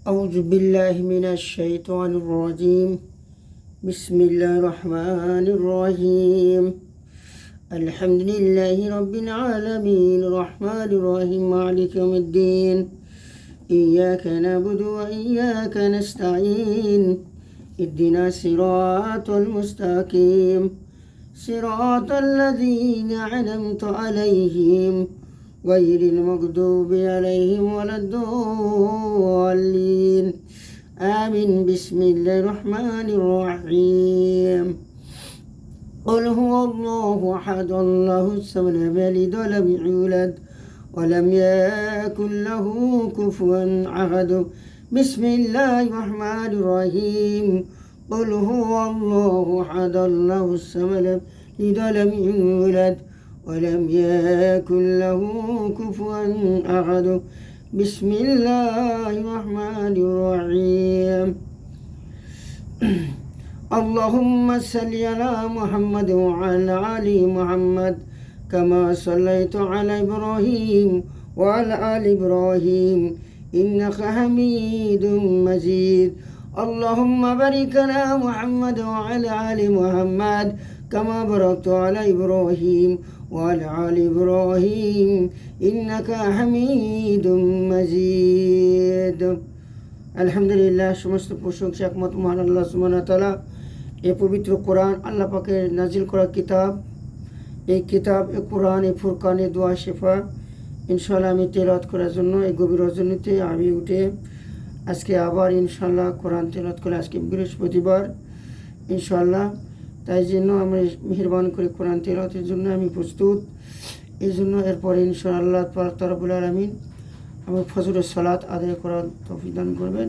أعوذ بالله من الشيطان الرجيم. بسم الله الرحمن الرحيم. الحمد لله رب العالمين الرحمن الرحيم مالك يوم الدين. إياك نعبد وإياك نستعين. اهدنا الصراط المستقيم صراط الذين أنعمت عليهم غير المغضوب عليهم ولا الضالين. آمين. بسم الله الرحمن الرحيم. قل هو الله أحد الله الصمد لم يلد ولم يولد ولم يكن له كفوا أحد. بسم الله الرحمن الرحيم. قل هو الله أحد الله الصمد لم يلد ولم يولد ولم يكن له كفوا أحد. بسم الله الرحمن الرحيم. اللهم صل على محمد وعلى آل محمد كما صليت على إبراهيم وعلى آل إبراهيم إنك حميد مجيد. اللهم بارك على محمد وعلى آل محمد كما باركت على إبراهيم وعلى آل إبراهيم إنك حميد مجيد. আলহামদুলিল্লাহ, সমস্ত প্রশংসা একমাত্র মহান আল্লাহ সুবহানাহু ওয়া তাআলা। এই পবিত্র কোরআন আল্লাহ পাকের নাজিল করা কিতাব, এই কিতাব, এই কোরআন, এই ফুরকান, এই দোয়া শেফা ইনশাআল্লাহ আমি তেলাওয়াত করার জন্য এই গভীর রজনীতে আমি উঠে আজকে আবার ইনশাআল্লাহ কোরআন তেলাওয়াত করে, আজকে বৃহস্পতিবার ইনশাআল্লাহ, তাই জন্য আমি মেহেরবানি করে কোরআন তেলাওয়াতের জন্য আমি প্রস্তুত। এই জন্য এরপরে ইনশাআল্লাহ রব্বুল আলামিন আমার ফজরের সালাত আদায় করার তৌফিক দান করবেন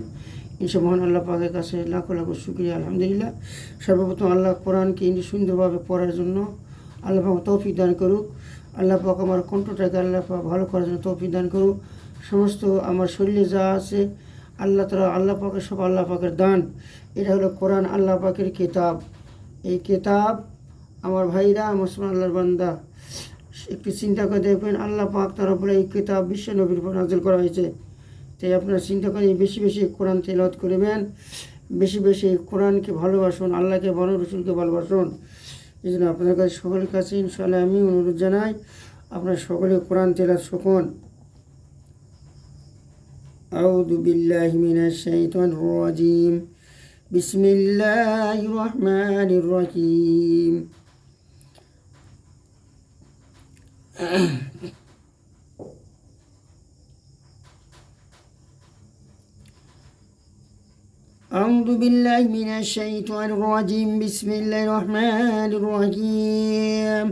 ইনশাআল্লাহ। মহান আল্লাহ পাকের কাছে লাখো লাখো শুকরিয়া, আলহামদুলিল্লাহ। সর্বপ্রথম আল্লাহ কোরআনকে সুন্দরভাবে পড়ার জন্য আল্লাহ পাক তৌফিক দান করুক। আল্লাহ পাক আমার কণ্ঠটাকে আল্লাহ পাক ভালো করার জন্য তৌফিক দান করুক। সমস্ত আমার শরীরে যা আছে আল্লাহ তাআলা, আল্লাহ পাকের সব আল্লাহ পাকের দান। এটা হলো কোরআন, আল্লাহ পাকের কিতাব। এই কিতাব আমার ভাইরা, মুসলমান আল্লাহর বান্দা, একটু চিন্তা করে দেখবেন, আল্লাহ পাক তার উপরে এই কিতাব বিশ্ব নবীর উপর নাযিল করা হয়েছে। তাই আপনারা চিন্তা করে বেশি বেশি কোরআন তেলাওয়াত করবেন, বেশি বেশি কোরআনকে ভালোবাসুন, আল্লাহকে বড় রসুলকে ভালোবাসুন। এই জন্য আপনাদের কাছে, সকলের কাছে ইনশাআল্লাহ আমি অনুরোধ জানাই, আপনারা সকলে কোরআন তেলাওয়াত শিখুন। আউযু বিল্লাহি মিনাশ শাইতানির রাজিম। বিসমিল্লাহির রহমানির রহিম। أعوذ بالله من الشيطان الرجيم. بسم الله الرحمن الرحيم.